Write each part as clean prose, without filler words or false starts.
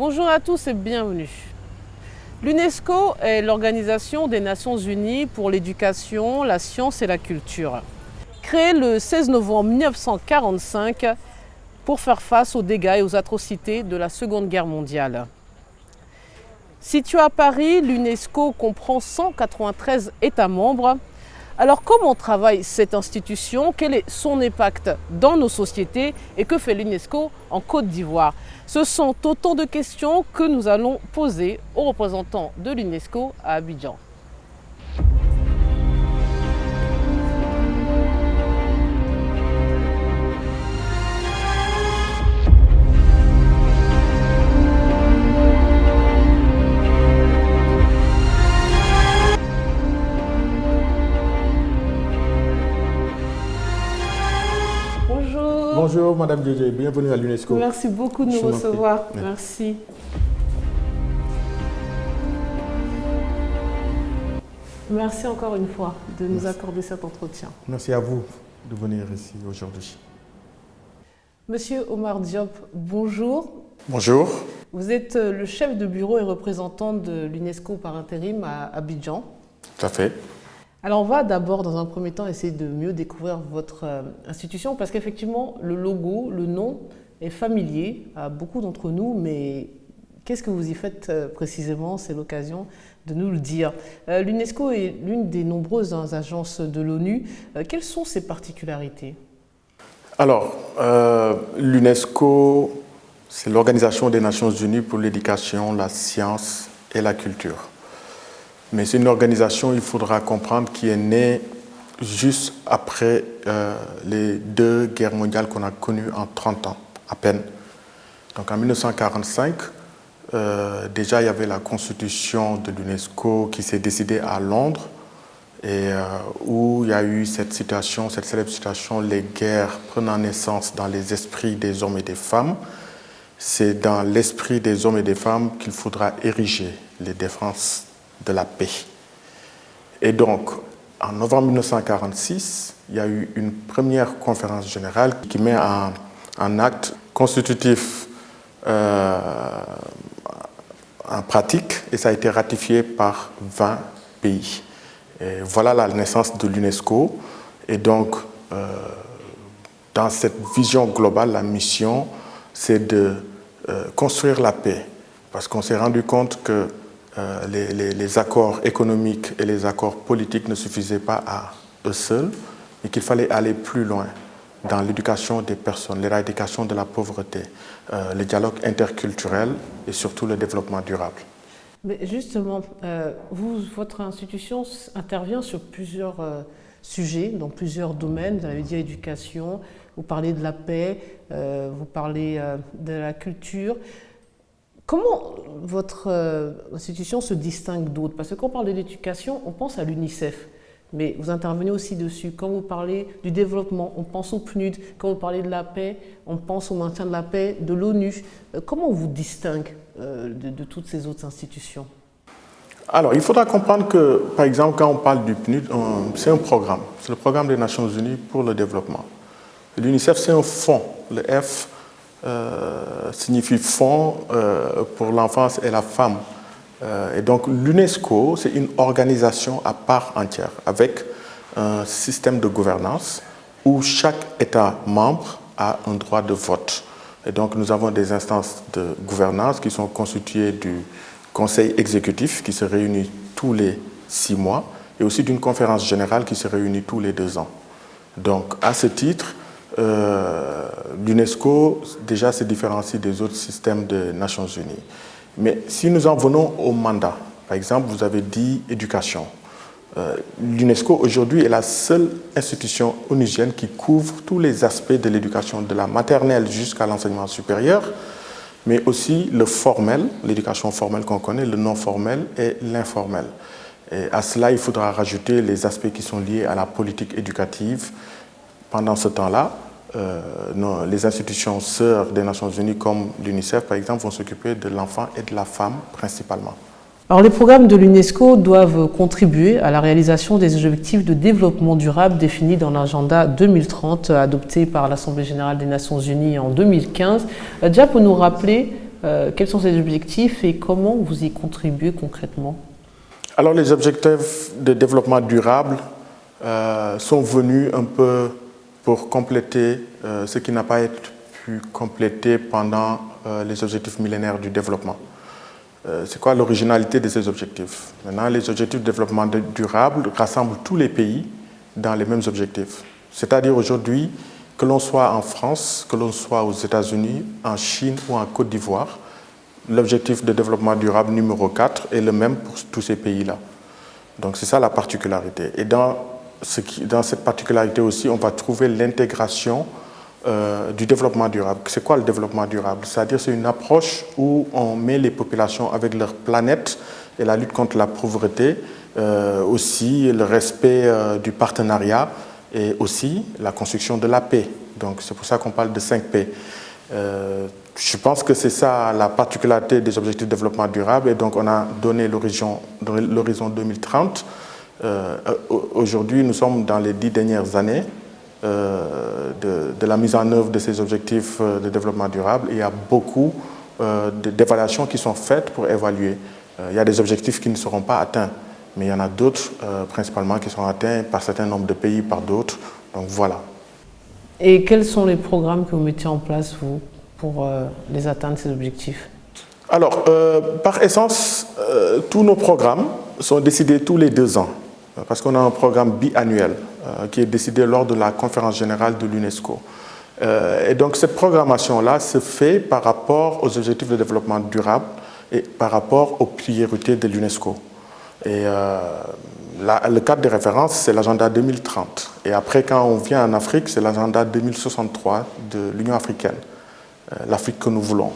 Bonjour à tous et bienvenue. L'UNESCO est l'Organisation des Nations Unies pour l'éducation, la science et la culture. Créée le 16 novembre 1945 pour faire face aux dégâts et aux atrocités de la Seconde Guerre mondiale. Située à Paris, l'UNESCO comprend 193 États membres. Alors comment travaille cette institution? Quel est son impact dans nos sociétés? Et que fait l'UNESCO en Côte d'Ivoire? Ce sont autant de questions que nous allons poser aux représentants de l'UNESCO à Abidjan. Bonjour Madame Djedje, bienvenue à l'UNESCO. Merci beaucoup de nous recevoir. Merci. Merci encore une fois de nous accorder cet entretien. Merci à vous de venir ici aujourd'hui. Monsieur Omar Diop, bonjour. Bonjour. Vous êtes le chef de bureau et représentant de l'UNESCO par intérim à Abidjan. Tout à fait. Alors on va d'abord, dans un premier temps, essayer de mieux découvrir votre institution parce qu'effectivement, le logo, le nom est familier à beaucoup d'entre nous, mais qu'est-ce que vous y faites précisément? C'est l'occasion de nous le dire. L'UNESCO est l'une des nombreuses agences de l'ONU. Quelles sont ses particularités? Alors, l'UNESCO, c'est l'Organisation des Nations Unies pour l'éducation, la science et la culture. Mais c'est une organisation, il faudra comprendre, qui est née juste après les deux guerres mondiales qu'on a connues en 30 ans, à peine. Donc en 1945, déjà il y avait la constitution de l'UNESCO qui s'est décidée à Londres et où il y a eu cette situation, cette célèbre situation, les guerres prenant naissance dans les esprits des hommes et des femmes. C'est dans l'esprit des hommes et des femmes qu'il faudra ériger les défenses de la paix. Et donc, en novembre 1946, il y a eu une première conférence générale qui met un acte constitutif en pratique et ça a été ratifié par 20 pays. Et voilà la naissance de l'UNESCO. Et donc, dans cette vision globale, la mission, c'est de construire la paix. Parce qu'on s'est rendu compte que les accords économiques et les accords politiques ne suffisaient pas à eux seuls, mais qu'il fallait aller plus loin dans l'éducation des personnes, l'éradication de la pauvreté, le dialogue interculturel et surtout le développement durable. Mais justement, votre institution intervient sur plusieurs sujets, dans plusieurs domaines. Vous avez dit éducation, vous parlez de la paix, vous parlez de la culture. Comment votre institution se distingue d'autres? Parce que quand on parle de l'éducation, on pense à l'UNICEF, mais vous intervenez aussi dessus. Quand vous parlez du développement, on pense au PNUD. Quand vous parlez de la paix, on pense au maintien de la paix de l'ONU. Comment on vous distingue de toutes ces autres institutions? Alors, il faudra comprendre que, par exemple, quand on parle du PNUD, c'est un programme. C'est le programme des Nations Unies pour le développement. L'UNICEF, c'est un fonds. Le F signifie Fonds pour l'enfance et la femme. Et donc l'UNESCO, c'est une organisation à part entière avec un système de gouvernance où chaque État membre a un droit de vote. Et donc nous avons des instances de gouvernance qui sont constituées du conseil exécutif qui se réunit tous les 6 mois et aussi d'une conférence générale qui se réunit tous les 2 ans. Donc à ce titre, l'UNESCO déjà se différencie des autres systèmes des Nations Unies. Mais si nous en venons au mandat, par exemple, vous avez dit éducation. L'UNESCO aujourd'hui est la seule institution onusienne qui couvre tous les aspects de l'éducation, de la maternelle jusqu'à l'enseignement supérieur, mais aussi le formel, l'éducation formelle qu'on connaît, le non formel et l'informel. Et à cela, il faudra rajouter les aspects qui sont liés à la politique éducative. Pendant ce temps-là, les institutions sœurs des Nations Unies comme l'UNICEF, par exemple, vont s'occuper de l'enfant et de la femme principalement. Alors, les programmes de l'UNESCO doivent contribuer à la réalisation des objectifs de développement durable définis dans l'agenda 2030 adopté par l'Assemblée générale des Nations Unies en 2015. Dia peut nous rappeler Quels sont ces objectifs et comment vous y contribuez concrètement? Alors les objectifs de développement durable sont venus un peu pour compléter ce qui n'a pas été pu compléter pendant les objectifs millénaires du développement. C'est quoi l'originalité de ces objectifs? Maintenant, les objectifs de développement durable rassemblent tous les pays dans les mêmes objectifs. C'est-à-dire aujourd'hui, que l'on soit en France, que l'on soit aux États-Unis, en Chine ou en Côte d'Ivoire, l'objectif de développement durable numéro 4 est le même pour tous ces pays-là. Donc c'est ça la particularité. Et dans cette particularité aussi, on va trouver l'intégration du développement durable. C'est quoi le développement durable? C'est-à-dire c'est une approche où on met les populations avec leur planète et la lutte contre la pauvreté, aussi le respect du partenariat et aussi la construction de la paix. Donc c'est pour ça qu'on parle de 5P. Je pense que c'est ça la particularité des objectifs de développement durable et donc on a donné l'horizon 2030. Aujourd'hui, nous sommes dans les 10 dernières années de la mise en œuvre de ces objectifs de développement durable. Et il y a beaucoup d'évaluations qui sont faites pour évaluer. Il y a des objectifs qui ne seront pas atteints, mais il y en a d'autres, principalement, qui sont atteints par un certain nombre de pays, par d'autres. Donc voilà. Et quels sont les programmes que vous mettez en place, vous, pour les atteindre, ces objectifs? Alors, par essence, tous nos programmes sont décidés tous les 2 ans, parce qu'on a un programme biannuel qui est décidé lors de la conférence générale de l'UNESCO. Et donc, cette programmation-là se fait par rapport aux objectifs de développement durable et par rapport aux priorités de l'UNESCO. Et le cadre de référence, c'est l'agenda 2030. Et après, quand on vient en Afrique, c'est l'agenda 2063 de l'Union africaine, l'Afrique que nous voulons.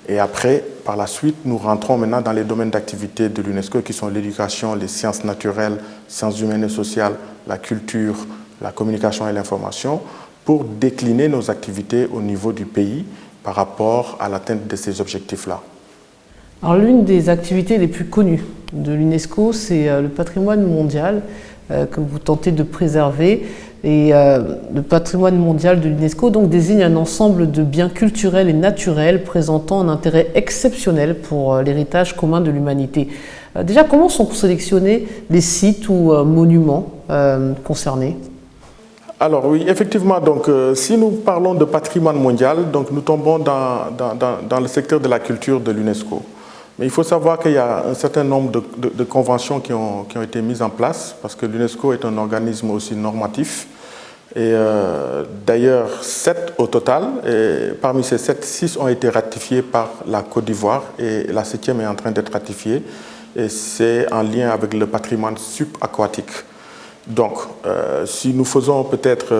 Et après, par la suite, nous rentrons maintenant dans les domaines d'activité de l'UNESCO qui sont l'éducation, les sciences naturelles, sciences humaines et sociales, la culture, la communication et l'information, pour décliner nos activités au niveau du pays par rapport à l'atteinte de ces objectifs-là. Alors, l'une des activités les plus connues de l'UNESCO, c'est le patrimoine mondial que vous tentez de préserver. Et le patrimoine mondial de l'UNESCO donc désigne un ensemble de biens culturels et naturels présentant un intérêt exceptionnel pour l'héritage commun de l'humanité. Déjà, comment sont sélectionnés les sites ou monuments concernés? Alors oui, effectivement, donc, si nous parlons de patrimoine mondial, donc, nous tombons dans le secteur de la culture de l'UNESCO. Mais il faut savoir qu'il y a un certain nombre de conventions qui ont été mises en place, parce que l'UNESCO est un organisme aussi normatif. Et d'ailleurs, 7 au total, et parmi ces 7, 6 ont été ratifiés par la Côte d'Ivoire, et la 7e est en train d'être ratifiée, et c'est en lien avec le patrimoine subaquatique. Donc, si nous faisons peut-être,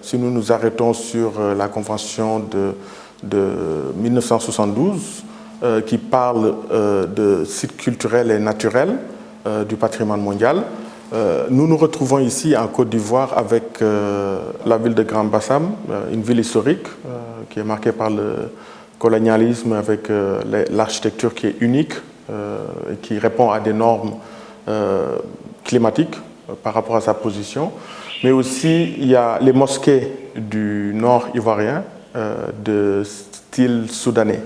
si nous nous arrêtons sur la convention de 1972, qui parle de sites culturels et naturels du patrimoine mondial. Nous nous retrouvons ici en Côte d'Ivoire avec la ville de Grand Bassam, une ville historique qui est marquée par le colonialisme avec l'architecture qui est unique et qui répond à des normes climatiques par rapport à sa position. Mais aussi, il y a les mosquées du nord ivoirien de style soudanais.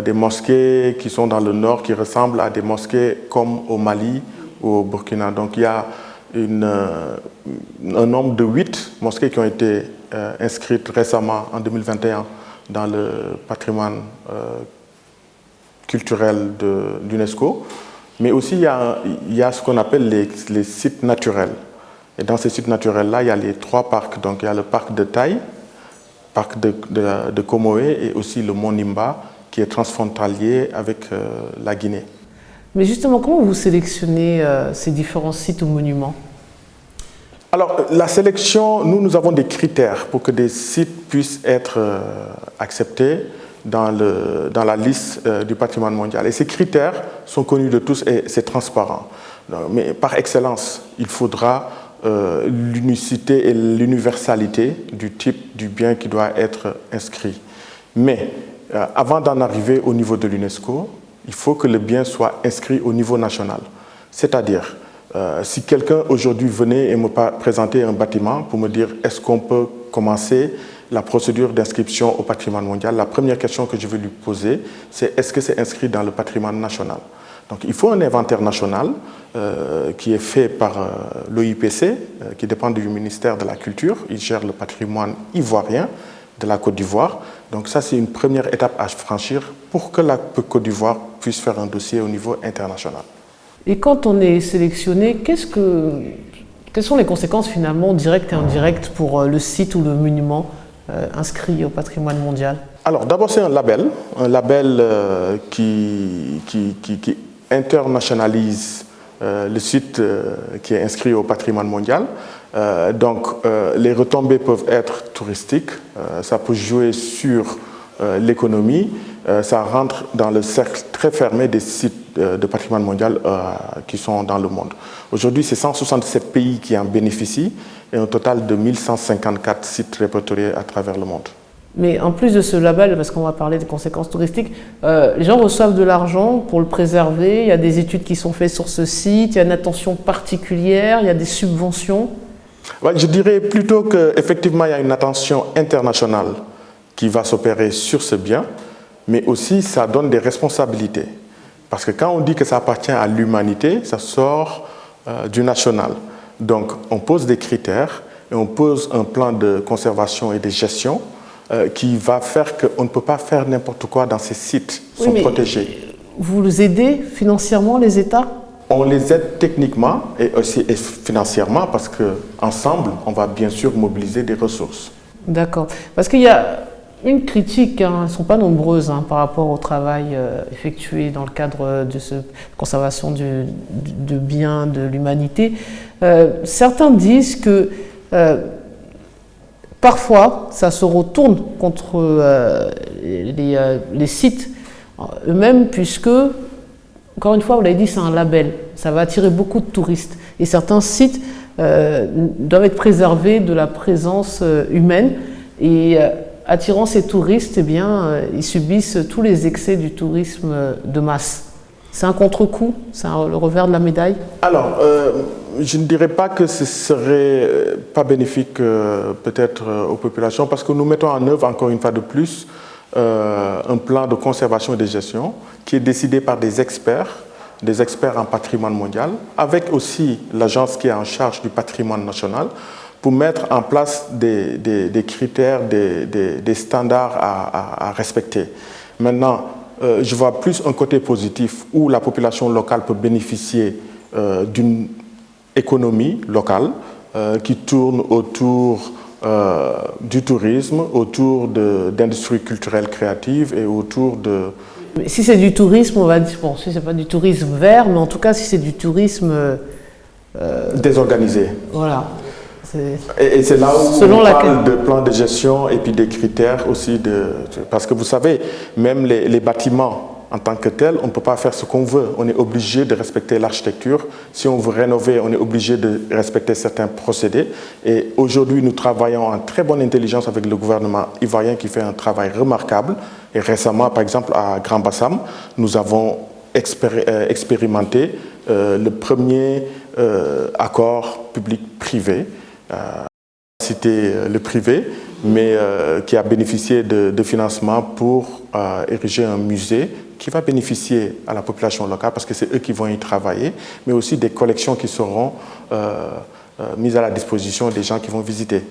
Des mosquées qui sont dans le nord qui ressemblent à des mosquées comme au Mali ou au Burkina. Donc il y a un nombre de 8 mosquées qui ont été inscrites récemment en 2021 dans le patrimoine culturel de l'UNESCO. Mais aussi il y a ce qu'on appelle les sites naturels. Et dans ces sites naturels-là, il y a les 3 parcs. Donc il y a le parc de Taï, le parc de Comoé et aussi le Mont Nimba, qui est transfrontalier avec la Guinée. Mais justement, comment vous sélectionnez ces différents sites ou monuments? Alors, la sélection, nous avons des critères pour que des sites puissent être acceptés dans la liste du patrimoine mondial. Et ces critères sont connus de tous et c'est transparent. Mais par excellence, il faudra l'unicité et l'universalité du type du bien qui doit être inscrit. Mais avant d'en arriver au niveau de l'UNESCO, il faut que le bien soit inscrit au niveau national. C'est-à-dire, si quelqu'un aujourd'hui venait et me présentait un bâtiment pour me dire est-ce qu'on peut commencer la procédure d'inscription au patrimoine mondial, la première question que je vais lui poser, c'est est-ce que c'est inscrit dans le patrimoine national? Donc il faut un inventaire national qui est fait par l'OIPC, qui dépend du ministère de la Culture. Il gère le patrimoine ivoirien de la Côte d'Ivoire. Donc ça, c'est une première étape à franchir pour que la Côte d'Ivoire puisse faire un dossier au niveau international. Et quand on est sélectionné, quelles sont les conséquences finalement directes et indirectes pour le site ou le monument inscrit au patrimoine mondial? Alors d'abord, c'est un label qui internationalise le site qui est inscrit au patrimoine mondial. Donc les retombées peuvent être touristiques, ça peut jouer sur l'économie, ça rentre dans le cercle très fermé des sites de patrimoine mondial qui sont dans le monde. Aujourd'hui, c'est 167 pays qui en bénéficient et un total de 1154 sites répertoriés à travers le monde. Mais en plus de ce label, parce qu'on va parler des conséquences touristiques, les gens reçoivent de l'argent pour le préserver, il y a des études qui sont faites sur ce site, il y a une attention particulière, il y a des subventions. Ouais, je dirais plutôt qu'effectivement, il y a une attention internationale qui va s'opérer sur ce bien, mais aussi ça donne des responsabilités. Parce que quand on dit que ça appartient à l'humanité, ça sort du national. Donc on pose des critères et on pose un plan de conservation et de gestion qui va faire qu'on ne peut pas faire n'importe quoi dans ces sites, ils sont protégés. Vous aidez financièrement les États? On les aide techniquement et aussi financièrement parce qu'ensemble, on va bien sûr mobiliser des ressources. D'accord. Parce qu'il y a une critique, elles ne sont pas nombreuses par rapport au travail effectué dans le cadre de cette conservation de biens de l'humanité. Certains disent que parfois, ça se retourne contre les sites eux-mêmes, puisque, encore une fois, vous l'avez dit, c'est un label. Ça va attirer beaucoup de touristes. Et certains sites doivent être préservés de la présence humaine. Et attirant ces touristes, eh bien, ils subissent tous les excès du tourisme de masse. C'est un contre-coup, c'est le revers de la médaille? Alors, je ne dirais pas que ce serait pas bénéfique peut-être aux populations parce que nous mettons en œuvre, encore une fois de plus, un plan de conservation et de gestion qui est décidé par des experts en patrimoine mondial, avec aussi l'agence qui est en charge du patrimoine national, pour mettre en place des critères, des standards à respecter. Maintenant, je vois plus un côté positif où la population locale peut bénéficier d'une économie locale qui tourne autour du tourisme, autour d'industries culturelles créatives et autour de... Si c'est du tourisme, on va dire, bon, si c'est pas du tourisme vert, mais en tout cas si c'est du tourisme... désorganisé. Voilà. Et c'est là où on parle de plan de gestion et puis des critères aussi. Parce que vous savez, même les bâtiments en tant que tels, on ne peut pas faire ce qu'on veut. On est obligé de respecter l'architecture. Si on veut rénover, on est obligé de respecter certains procédés. Et aujourd'hui, nous travaillons en très bonne intelligence avec le gouvernement ivoirien qui fait un travail remarquable. Et récemment, par exemple, à Grand Bassam, nous avons expérimenté le premier accord public-privé. Citer le privé, mais qui a bénéficié de financement pour ériger un musée qui va bénéficier à la population locale parce que c'est eux qui vont y travailler, mais aussi des collections qui seront mises à la disposition des gens qui vont visiter.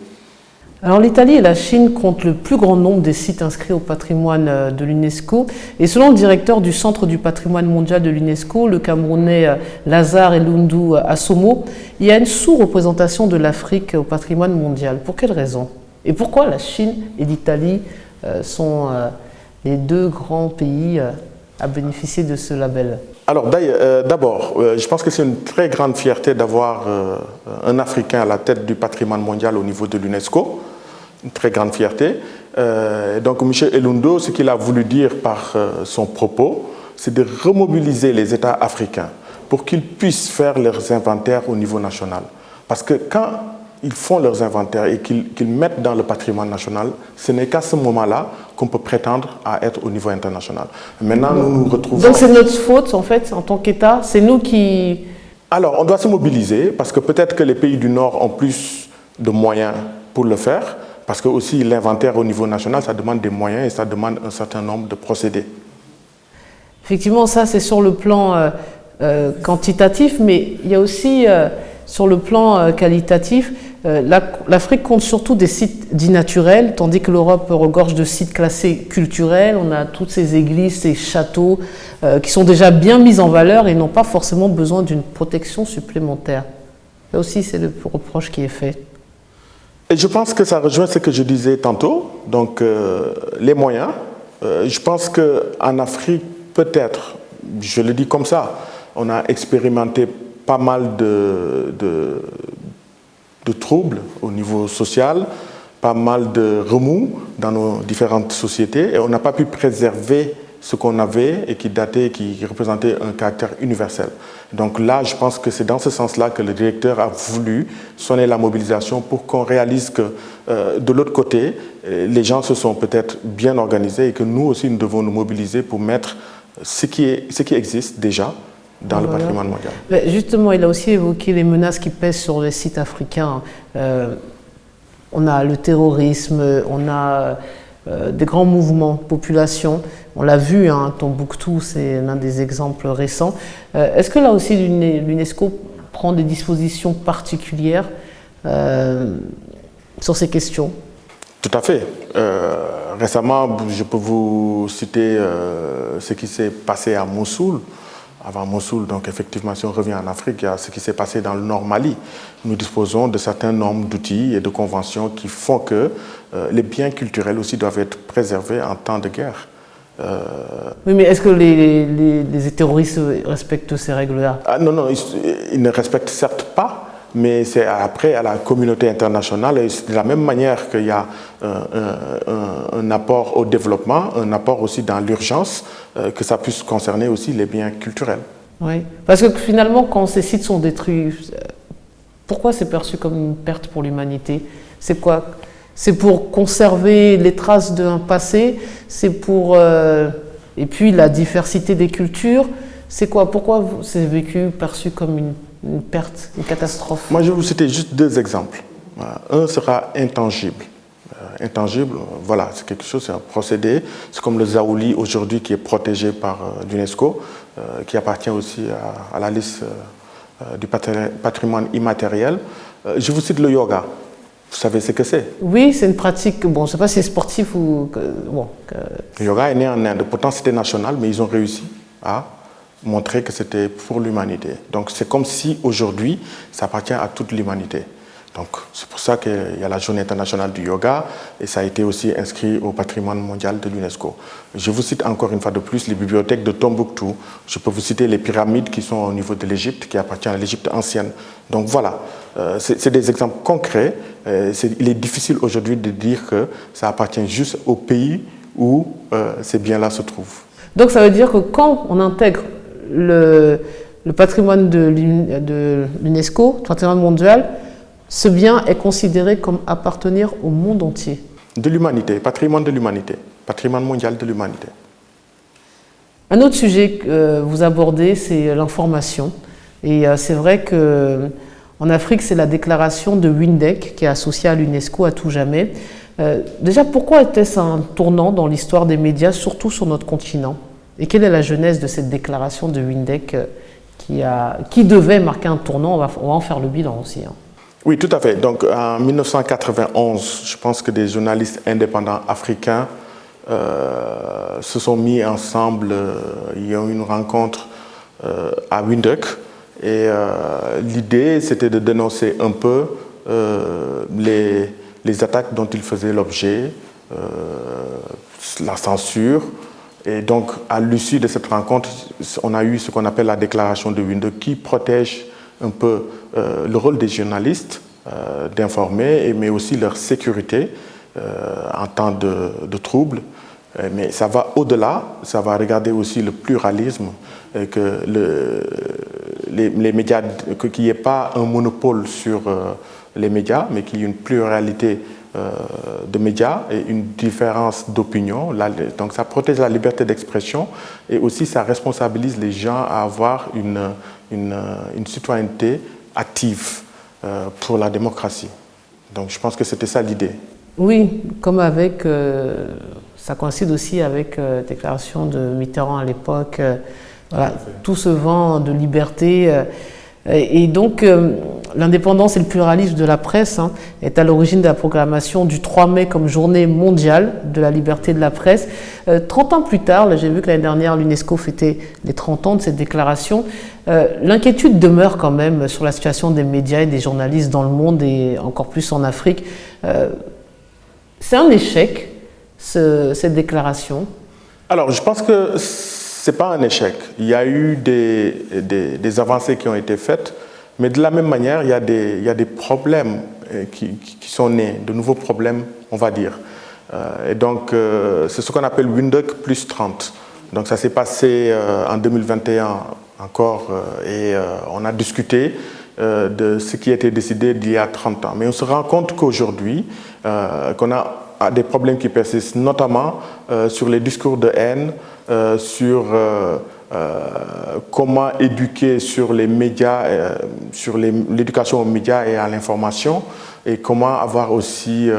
Alors l'Italie et la Chine comptent le plus grand nombre des sites inscrits au patrimoine de l'UNESCO. Et selon le directeur du Centre du patrimoine mondial de l'UNESCO, le Camerounais Lazare Elundu Assomo, il y a une sous-représentation de l'Afrique au patrimoine mondial. Pour quelle raison? Et pourquoi la Chine et l'Italie sont les deux grands pays à bénéficier de ce label? Alors d'abord, je pense que c'est une très grande fierté d'avoir un Africain à la tête du patrimoine mondial au niveau de l'UNESCO. Une très grande fierté. Donc M. Elundu, ce qu'il a voulu dire par son propos, c'est de remobiliser les États africains pour qu'ils puissent faire leurs inventaires au niveau national. Parce que quand ils font leurs inventaires et qu'ils mettent dans le patrimoine national, ce n'est qu'à ce moment-là qu'on peut prétendre à être au niveau international. Maintenant, nous nous retrouvons... Donc c'est notre faute, en fait, en tant qu'État, c'est nous qui... Alors, on doit se mobiliser, parce que peut-être que les pays du Nord ont plus de moyens pour le faire, parce que aussi l'inventaire au niveau national, ça demande des moyens et ça demande un certain nombre de procédés. Effectivement, ça c'est sur le plan quantitatif, mais il y a aussi sur le plan qualitatif, l'Afrique compte surtout des sites dits naturels, tandis que l'Europe regorge de sites classés culturels. On a toutes ces églises, ces châteaux qui sont déjà bien mis en valeur et n'ont pas forcément besoin d'une protection supplémentaire. Là aussi, c'est le reproche qui est fait. Et je pense que ça rejoint ce que je disais tantôt, donc les moyens. Je pense qu'en Afrique, peut-être, je le dis comme ça, on a expérimenté pas mal de troubles au niveau social, pas mal de remous dans nos différentes sociétés et on n'a pas pu préserver ce qu'on avait et qui datait, qui représentait un caractère universel. Donc là, je pense que c'est dans ce sens-là que le directeur a voulu sonner la mobilisation pour qu'on réalise que de l'autre côté, les gens se sont peut-être bien organisés et que nous aussi, nous devons nous mobiliser pour mettre ce qui existe déjà dans le patrimoine mondial. Mais justement, il a aussi évoqué les menaces qui pèsent sur les sites africains. On a le terrorisme, on a des grands mouvements de population. On l'a vu, hein, Tombouctou, c'est l'un des exemples récents. Est-ce que là aussi l'UNESCO prend des dispositions particulières sur ces questions? Tout à fait. Récemment, je peux vous citer ce qui s'est passé à Mossoul. Avant Mossoul, donc effectivement, si on revient en Afrique, il y a ce qui s'est passé dans le Nord Mali. Nous disposons de certains nombres d'outils et de conventions qui font que les biens culturels aussi doivent être préservés en temps de guerre. Oui, mais est-ce que les terroristes respectent ces règles-là? Non, ils ne respectent certes pas, mais c'est après à la communauté internationale, et c'est de la même manière qu'il y a un apport au développement, un apport aussi dans l'urgence, que ça puisse concerner aussi les biens culturels. Oui, parce que finalement, quand ces sites sont détruits, pourquoi c'est perçu comme une perte pour l'humanité? C'est quoi? C'est pour conserver les traces d'un passé? C'est pour... et puis la diversité des cultures? C'est quoi? Pourquoi c'est perçu comme une perte, une catastrophe? Moi, je vais vous citer juste deux exemples. Un sera intangible. Intangible, voilà, c'est quelque chose, c'est un procédé. C'est comme le Zaouli aujourd'hui qui est protégé par l'UNESCO, qui appartient aussi à la liste du patrimoine immatériel. Je vous cite le yoga. Vous savez ce que c'est? Oui, c'est une pratique, bon, je ne sais pas si c'est sportif ou... Bon, Le yoga est né en Inde. Pourtant, c'était national, mais ils ont réussi à montrer que c'était pour l'humanité. Donc, c'est comme si aujourd'hui, ça appartient à toute l'humanité. Donc, c'est pour ça qu'il y a la Journée internationale du yoga et ça a été aussi inscrit au patrimoine mondial de l'UNESCO. Je vous cite encore une fois de plus les bibliothèques de Tombouctou. Je peux vous citer les pyramides qui sont au niveau de l'Égypte, qui appartiennent à l'Égypte ancienne. Donc voilà, c'est des exemples concrets. Il est difficile aujourd'hui de dire que ça appartient juste au pays où ces biens-là se trouvent. Donc ça veut dire que quand on intègre le patrimoine de l'UNESCO, le patrimoine mondial, ce bien est considéré comme appartenir au monde entier. De l'humanité, patrimoine de l'humanité, patrimoine mondial de l'humanité. Un autre sujet que vous abordez, c'est l'information. Et c'est vrai qu'en Afrique, c'est la déclaration de Windhoek qui est associée à l'UNESCO à tout jamais. Déjà, pourquoi était-ce un tournant dans l'histoire des médias, surtout sur notre continent? Et quelle est la genèse de cette déclaration de Windhoek qui devait marquer un tournant? On va en faire le bilan aussi. Hein. Oui, tout à fait. Donc, en 1991, je pense que des journalistes indépendants africains se sont mis ensemble. Il y a eu une rencontre à Windhoek. Et l'idée, c'était de dénoncer un peu les attaques dont ils faisaient l'objet, la censure. Et donc, à l'issue de cette rencontre, on a eu ce qu'on appelle la déclaration de Windhoek qui protège un peu le rôle des journalistes d'informer, mais aussi leur sécurité en temps de troubles. Mais ça va au-delà, ça va regarder aussi le pluralisme, que les médias, qu'il n'y ait pas un monopole sur les médias, mais qu'il y ait une pluralité de médias et une différence d'opinion. Donc ça protège la liberté d'expression et aussi ça responsabilise les gens à avoir une citoyenneté active pour la démocratie. Donc je pense que c'était ça l'idée. Oui, comme avec, ça coïncide aussi avec la déclaration de Mitterrand à l'époque. Voilà, tout ce vent de liberté. Et donc, l'indépendance et le pluralisme de la presse est à l'origine de la proclamation du 3 mai comme journée mondiale de la liberté de la presse. 30 ans plus tard, j'ai vu que l'année dernière, l'UNESCO fêtait les 30 ans de cette déclaration. L'inquiétude demeure quand même sur la situation des médias et des journalistes dans le monde et encore plus en Afrique. C'est un échec, cette déclaration? Alors, je pense que ce n'est pas un échec. Il y a eu des avancées qui ont été faites, mais de la même manière, il y a des problèmes qui sont nés, de nouveaux problèmes, on va dire. Et donc, c'est ce qu'on appelle Windhoek plus 30. Donc, ça s'est passé en 2021 encore, et on a discuté de ce qui a été décidé d'il y a 30 ans. Mais on se rend compte qu'aujourd'hui, qu'on a des problèmes qui persistent, notamment sur les discours de haine, sur comment éduquer sur les médias, sur l'éducation aux médias et à l'information, et comment avoir aussi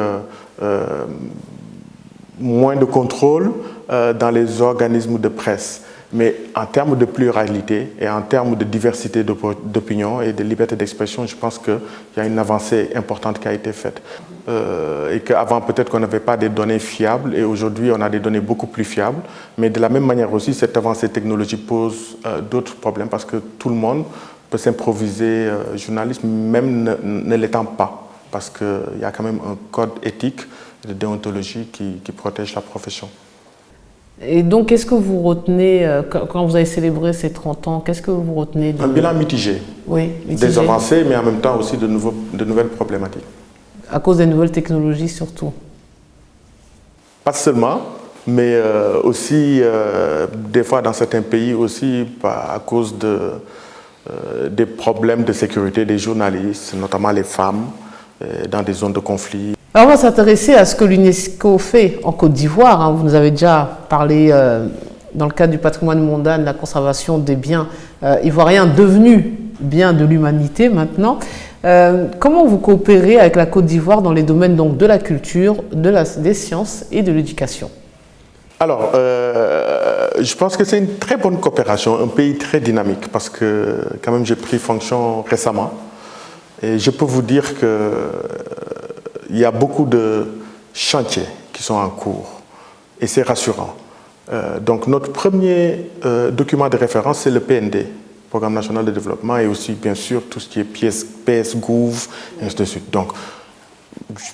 moins de contrôle dans les organismes de presse. Mais en termes de pluralité et en termes de diversité d'opinion et de liberté d'expression, je pense qu'il y a une avancée importante qui a été faite. Et qu'avant, peut-être qu'on n'avait pas des données fiables, et aujourd'hui, on a des données beaucoup plus fiables. Mais de la même manière aussi, cette avancée technologique pose d'autres problèmes, parce que tout le monde peut s'improviser journaliste, même ne l'étant pas, parce qu'il y a quand même un code éthique de déontologie qui protège la profession. Et donc, qu'est-ce que vous retenez, quand vous avez célébré ces 30 ans, qu'est-ce que vous retenez Un bilan mitigé. Oui, mitigé. Des avancées, mais en même temps aussi de nouvelles problématiques. À cause des nouvelles technologies surtout? Pas seulement, mais aussi, des fois dans certains pays aussi, à cause des problèmes de sécurité des journalistes, notamment les femmes, dans des zones de conflit. Alors on va s'intéresser à ce que l'UNESCO fait en Côte d'Ivoire. Vous nous avez déjà parlé dans le cadre du patrimoine mondial de la conservation des biens ivoiriens devenus biens de l'humanité maintenant. Comment vous coopérez avec la Côte d'Ivoire dans les domaines donc, de la culture, des sciences et de l'éducation? Alors, je pense que c'est une très bonne coopération, un pays très dynamique, parce que quand même j'ai pris fonction récemment. Et je peux vous dire qu'il y a beaucoup de chantiers qui sont en cours, et c'est rassurant. Donc notre premier document de référence, c'est le PND, Programme national de développement, et aussi bien sûr tout ce qui est PS-Gouv, et ainsi de suite. Donc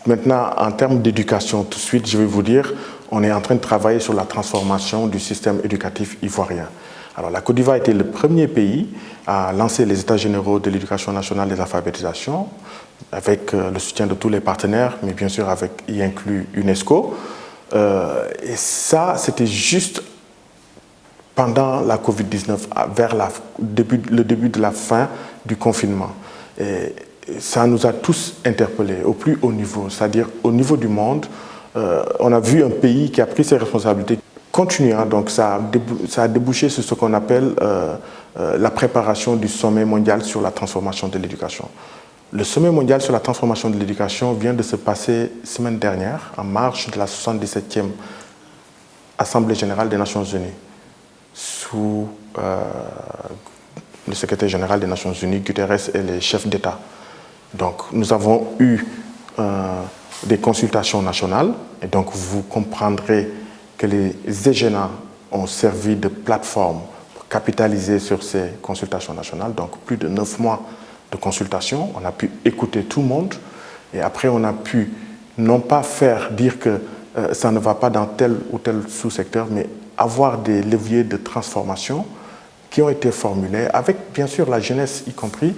maintenant, en termes d'éducation, tout de suite, je vais vous dire, on est en train de travailler sur la transformation du système éducatif ivoirien. Alors la Côte d'Ivoire a été le premier pays à lancer les États généraux de l'éducation nationale et de l'alphabétisation, avec le soutien de tous les partenaires, mais bien sûr y inclut UNESCO. Et ça, c'était juste pendant la Covid-19, vers le début de la fin du confinement. Et ça nous a tous interpellés au plus haut niveau, c'est-à-dire au niveau du monde. On a vu un pays qui a pris ses responsabilités continuant, donc ça a débouché sur ce qu'on appelle la préparation du sommet mondial sur la transformation de l'éducation. Le sommet mondial sur la transformation de l'éducation vient de se passer semaine dernière, en marge de la 77e Assemblée générale des Nations Unies, sous le secrétaire général des Nations Unies, Guterres, et les chefs d'État. Donc nous avons eu des consultations nationales, et donc vous comprendrez que les EGENA ont servi de plateforme pour capitaliser sur ces consultations nationales. Donc plus de 9 mois de consultation, on a pu écouter tout le monde, et après on a pu non pas dire que ça ne va pas dans tel ou tel sous-secteur, mais avoir des leviers de transformation qui ont été formulés, avec bien sûr la jeunesse y compris,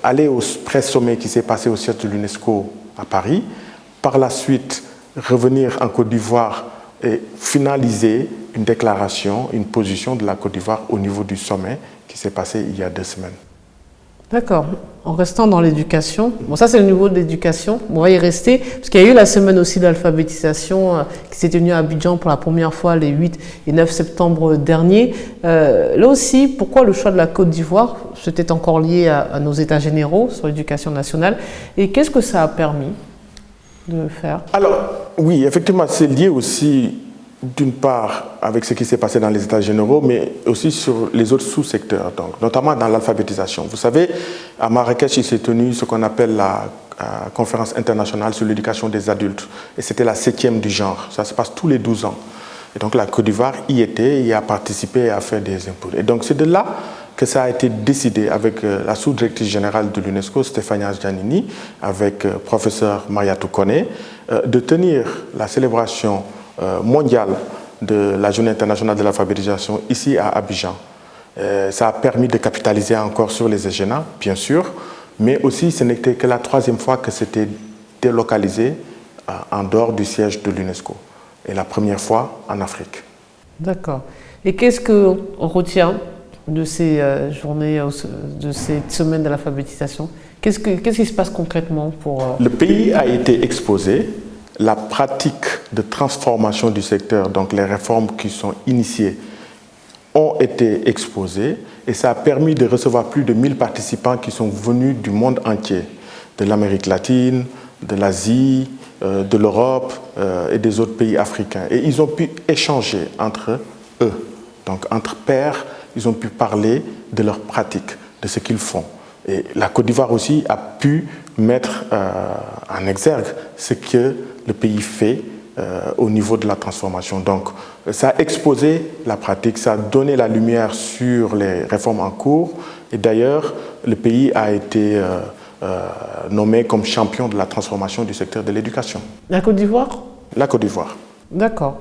aller au pré-sommet qui s'est passé au siège de l'UNESCO à Paris, par la suite revenir en Côte d'Ivoire et finaliser une déclaration, une position de la Côte d'Ivoire au niveau du sommet qui s'est passé il y a 2 semaines. D'accord. En restant dans l'éducation, bon ça c'est le niveau de l'éducation, on va y rester, parce qu'il y a eu la semaine aussi d'alphabétisation qui s'est tenue à Abidjan pour la première fois les 8 et 9 septembre dernier. Là aussi, pourquoi le choix de la Côte d'Ivoire? C'était encore lié à nos états généraux sur l'éducation nationale. Et qu'est-ce que ça a permis? de faire? Alors, oui, effectivement, c'est lié aussi, d'une part, avec ce qui s'est passé dans les États généraux, mais aussi sur les autres sous-secteurs, donc, notamment dans l'alphabétisation. Vous savez, à Marrakech, il s'est tenu ce qu'on appelle la conférence internationale sur l'éducation des adultes. Et c'était la 7e du genre. Ça se passe tous les 12 ans. Et donc la Côte d'Ivoire y était, y a participé à faire des inputs. Et donc c'est de là que ça a été décidé avec la sous-directrice générale de l'UNESCO, Stéphania Giannini, avec professeur Mariatou Koné, de tenir la célébration mondiale de la Journée internationale de l'alphabétisation ici à Abidjan. Ça a permis de capitaliser encore sur les EGENA, bien sûr, mais aussi ce n'était que la 3e fois que c'était délocalisé en dehors du siège de l'UNESCO. Et la première fois en Afrique. D'accord. Et qu'est-ce qu'on retient de ces journées, de ces semaines de l'alphabétisation? Qu'est-ce qui se passe concrètement pour... Le pays a été exposé. La pratique de transformation du secteur, donc les réformes qui sont initiées, ont été exposées. Et ça a permis de recevoir plus de 1000 participants qui sont venus du monde entier, de l'Amérique latine, de l'Asie, de l'Europe et des autres pays africains. Et ils ont pu échanger entre eux, donc entre pairs, ils ont pu parler de leurs pratiques, de ce qu'ils font. Et la Côte d'Ivoire aussi a pu mettre en exergue ce que le pays fait au niveau de la transformation. Donc ça a exposé la pratique, ça a donné la lumière sur les réformes en cours. Et d'ailleurs, le pays a été nommé comme champion de la transformation du secteur de l'éducation. La Côte d'Ivoire? La Côte d'Ivoire. D'accord.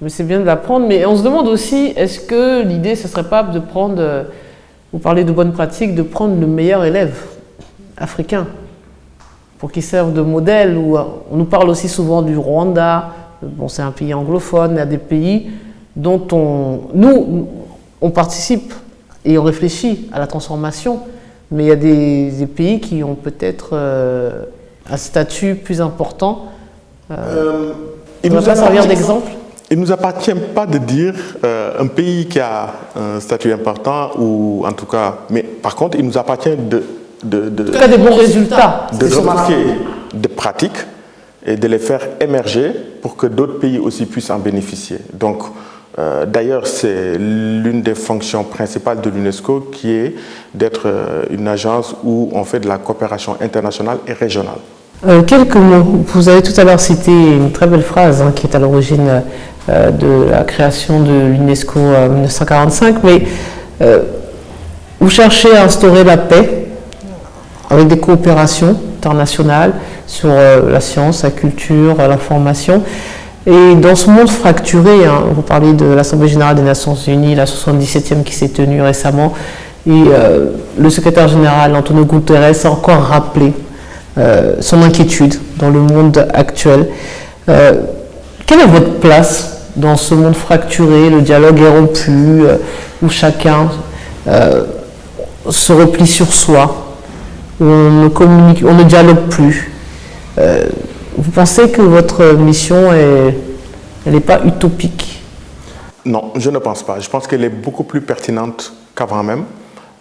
Mais c'est bien de l'apprendre. Mais on se demande aussi, est-ce que l'idée, ce ne serait pas de prendre, vous parlez de bonnes pratiques, de prendre le meilleur élève africain pour qu'il serve de modèle? On nous parle aussi souvent du Rwanda. Bon, c'est un pays anglophone. Il y a des pays dont on participe et on réfléchit à la transformation. Mais il y a des pays qui ont peut-être un statut plus important. Il ne va pas servir d'exemple? Il ne nous appartient pas de dire un pays qui a un statut important, ou en tout cas, mais par contre, il nous appartient de des bons résultats. De remarquer des pratiques et de les faire émerger pour que d'autres pays aussi puissent en bénéficier. Donc, d'ailleurs, c'est l'une des fonctions principales de l'UNESCO qui est d'être une agence où on fait de la coopération internationale et régionale. Quelques mots. Vous avez tout à l'heure cité une très belle phrase qui est à l'origine de la création de l'UNESCO en 1945, mais vous cherchez à instaurer la paix avec des coopérations internationales sur la science, la culture, l'information. Et dans ce monde fracturé, vous parlez de l'Assemblée générale des Nations Unies, la 77e qui s'est tenue récemment, et le secrétaire général Antonio Guterres a encore rappelé son inquiétude dans le monde actuel. Quelle est votre place dans ce monde fracturé? Le dialogue est rompu, où chacun se replie sur soi, où on ne communique, on ne dialogue plus. Vous pensez que votre mission elle n'est pas utopique? Non, je ne pense pas. Je pense qu'elle est beaucoup plus pertinente qu'avant même,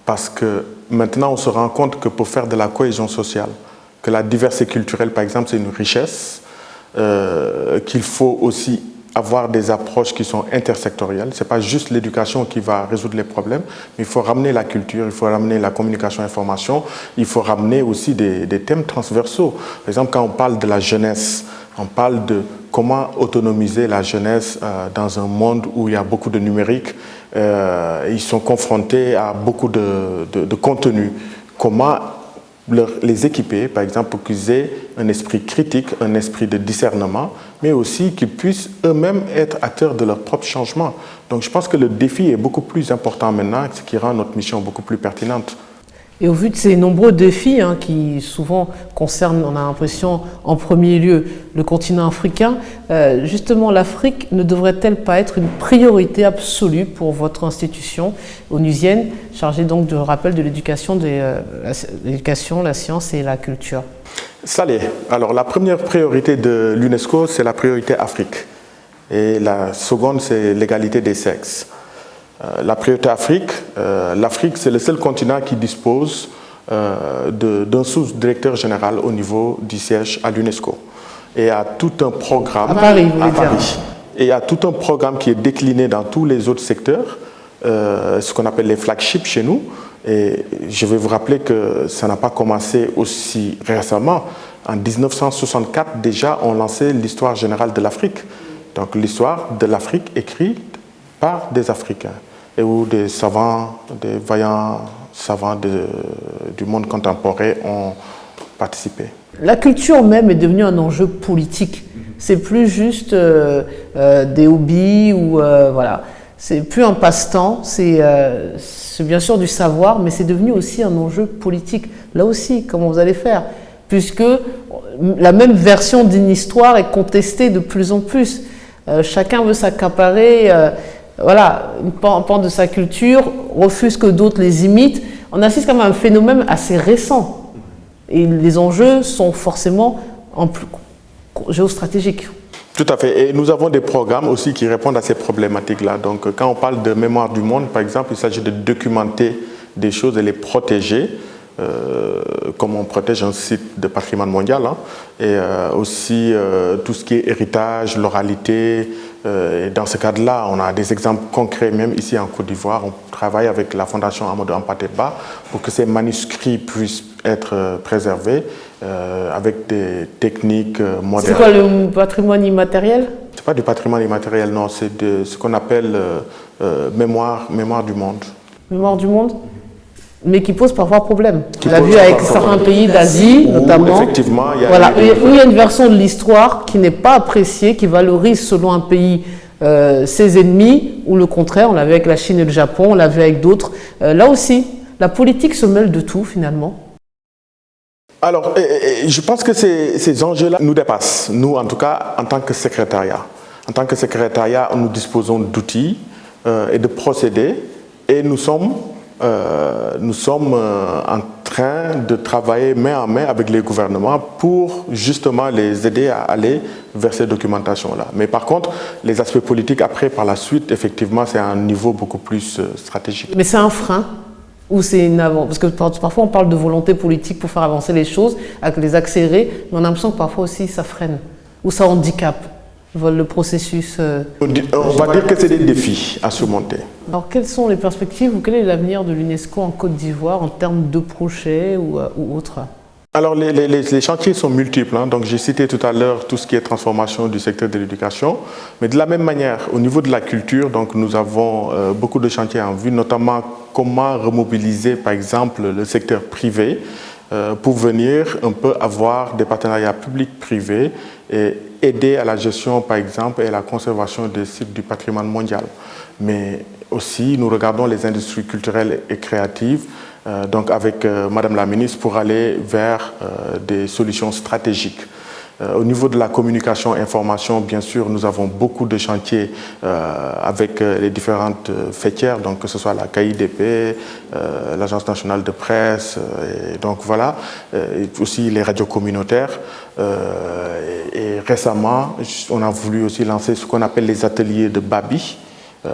parce que maintenant on se rend compte que pour faire de la cohésion sociale, que la diversité culturelle, par exemple, c'est une richesse, qu'il faut aussi avoir des approches qui sont intersectorielles. Ce n'est pas juste l'éducation qui va résoudre les problèmes, mais il faut ramener la culture, il faut ramener la communication, information, il faut ramener aussi des thèmes transversaux. Par exemple, quand on parle de la jeunesse, on parle de comment autonomiser la jeunesse dans un monde où il y a beaucoup de numérique, ils sont confrontés à beaucoup de contenu. Comment les équiper, par exemple, pour qu'ils aient un esprit critique, un esprit de discernement, mais aussi qu'ils puissent eux-mêmes être acteurs de leur propre changement. Donc je pense que le défi est beaucoup plus important maintenant, ce qui rend notre mission beaucoup plus pertinente. Et au vu de ces nombreux défis qui souvent concernent, on a l'impression, en premier lieu le continent africain, justement l'Afrique ne devrait-elle pas être une priorité absolue pour votre institution onusienne, chargée donc de rappel de l'éducation, la science et la culture? Ça l'est. Alors la première priorité de l'UNESCO, c'est la priorité Afrique. Et la seconde, c'est l'égalité des sexes. La priorité Afrique, l'Afrique c'est le seul continent qui dispose d'un sous-directeur général au niveau du siège à l'UNESCO. Et il y a tout un programme à Paris, vous voulez dire. Et il y a tout un programme qui est décliné dans tous les autres secteurs, ce qu'on appelle les flagships chez nous. Et je vais vous rappeler que ça n'a pas commencé aussi récemment. En 1964, déjà, on lançait l'histoire générale de l'Afrique. Donc l'histoire de l'Afrique écrite par des Africains et où des savants, des vaillants savants du monde contemporain ont participé. La culture même est devenue un enjeu politique. C'est plus juste des hobbies ou voilà. C'est plus un passe-temps. C'est bien sûr du savoir, mais c'est devenu aussi un enjeu politique. Là aussi, comment vous allez faire? Puisque la même version d'une histoire est contestée de plus en plus. Chacun veut s'accaparer voilà, un pan de sa culture, refuse que d'autres les imitent. On assiste quand même à un phénomène assez récent. Et les enjeux sont forcément géostratégiques. Tout à fait. Et nous avons des programmes aussi qui répondent à ces problématiques-là. Donc, quand on parle de mémoire du monde, par exemple, il s'agit de documenter des choses et les protéger, comme on protège un site de patrimoine mondial. Hein. Et aussi tout ce qui est héritage, l'oralité. Et dans ce cadre-là, on a des exemples concrets, même ici en Côte d'Ivoire. On travaille avec la Fondation Amadou Hampâté-Bâ pour que ces manuscrits puissent être préservés avec des techniques modernes. C'est quoi le patrimoine immatériel? C'est pas du patrimoine immatériel, non. C'est de ce qu'on appelle mémoire du monde. Mémoire du monde? Mais qui pose parfois problème. On l'a vu avec certains pays d'Asie, notamment. Effectivement, où il y a une version de l'histoire qui n'est pas appréciée, qui valorise selon un pays ses ennemis, ou le contraire. On l'a vu avec la Chine et le Japon, on l'a vu avec d'autres. Là aussi, la politique se mêle de tout, finalement. Alors, je pense que ces enjeux-là nous dépassent, nous, en tout cas, en tant que secrétariat. En tant que secrétariat, nous disposons d'outils et de procédés, et nous sommes en train de travailler main en main avec les gouvernements pour justement les aider à aller vers ces documentations-là. Mais par contre, les aspects politiques, après, par la suite, effectivement, c'est à un niveau beaucoup plus stratégique. Mais c'est un frein ou c'est une avance? Parce que parfois, on parle de volonté politique pour faire avancer les choses, les accélérer, mais on a l'impression que parfois aussi, ça freine ou ça handicape le processus. On va dire que c'est des défis à surmonter. Alors, quelles sont les perspectives ou quel est l'avenir de l'UNESCO en Côte d'Ivoire en termes de projets ou autres? Alors, les chantiers sont multiples. Hein. Donc, j'ai cité tout à l'heure tout ce qui est transformation du secteur de l'éducation. Mais de la même manière, au niveau de la culture, donc, nous avons beaucoup de chantiers en vue, notamment comment remobiliser, par exemple, le secteur privé pour venir un peu avoir des partenariats publics-privés et aider à la gestion, par exemple, et à la conservation des sites du patrimoine mondial. Mais aussi, nous regardons les industries culturelles et créatives, donc avec Madame la ministre, pour aller vers des solutions stratégiques. Au niveau de la communication, information, bien sûr, nous avons beaucoup de chantiers avec les différentes fêtières, donc que ce soit la KIDP, l'Agence nationale de presse, et donc voilà, et aussi les radios communautaires. Et récemment, on a voulu aussi lancer ce qu'on appelle les ateliers de Babi.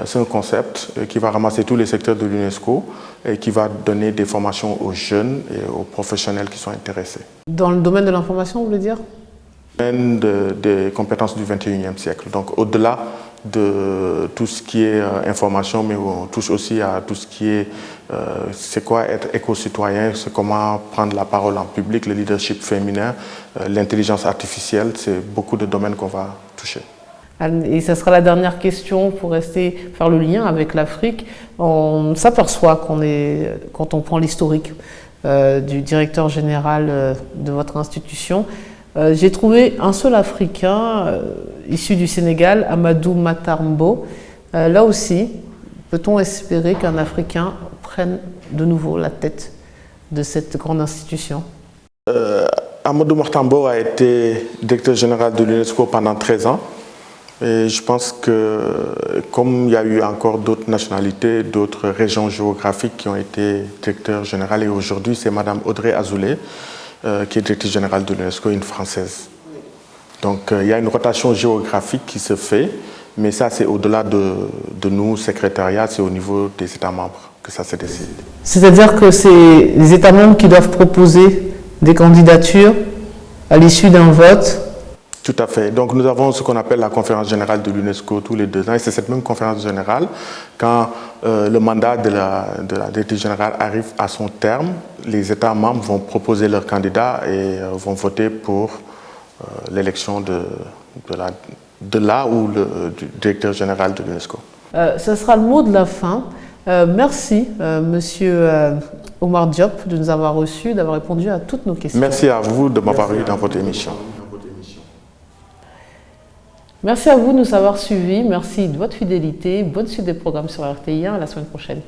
C'est un concept qui va ramasser tous les secteurs de l'UNESCO et qui va donner des formations aux jeunes et aux professionnels qui sont intéressés. Dans le domaine de l'information, vous voulez dire? Des compétences du 21e siècle. Donc au-delà de tout ce qui est information, mais on touche aussi à tout ce qui est c'est quoi être éco-citoyen, c'est comment prendre la parole en public, le leadership féminin, l'intelligence artificielle, c'est beaucoup de domaines qu'on va toucher. Et ça sera la dernière question pour faire le lien avec l'Afrique. On s'aperçoit quand on prend l'historique du directeur général de votre institution, j'ai trouvé un seul Africain issu du Sénégal, Amadou Matar Mbow. Là aussi, peut-on espérer qu'un Africain prenne de nouveau la tête de cette grande institution? Amadou Matar Mbow a été directeur général de l'UNESCO pendant 13 ans. Et je pense que comme il y a eu encore d'autres nationalités, d'autres régions géographiques qui ont été directeurs généraux, et aujourd'hui c'est Madame Audrey Azoulay qui est directrice générale de l'UNESCO, une Française. Donc il y a une rotation géographique qui se fait, mais ça c'est au-delà de nous, secrétariat, c'est au niveau des États membres que ça se décide. C'est-à-dire que c'est les États membres qui doivent proposer des candidatures à l'issue d'un vote? Tout à fait. Donc nous avons ce qu'on appelle la conférence générale de l'UNESCO tous les 2 ans. Et c'est cette même conférence générale, quand le mandat de la directrice générale arrive à son terme, les États membres vont proposer leurs candidats et vont voter pour l'élection de la ou du directeur général de l'UNESCO. Ce sera le mot de la fin. Merci, Monsieur Omar Diop, de nous avoir reçus, d'avoir répondu à toutes nos questions. Merci à vous de m'avoir eu dans votre émission. Merci à vous de nous avoir suivis. Merci de votre fidélité. Bonne suite des programmes sur RTI1. À la semaine prochaine.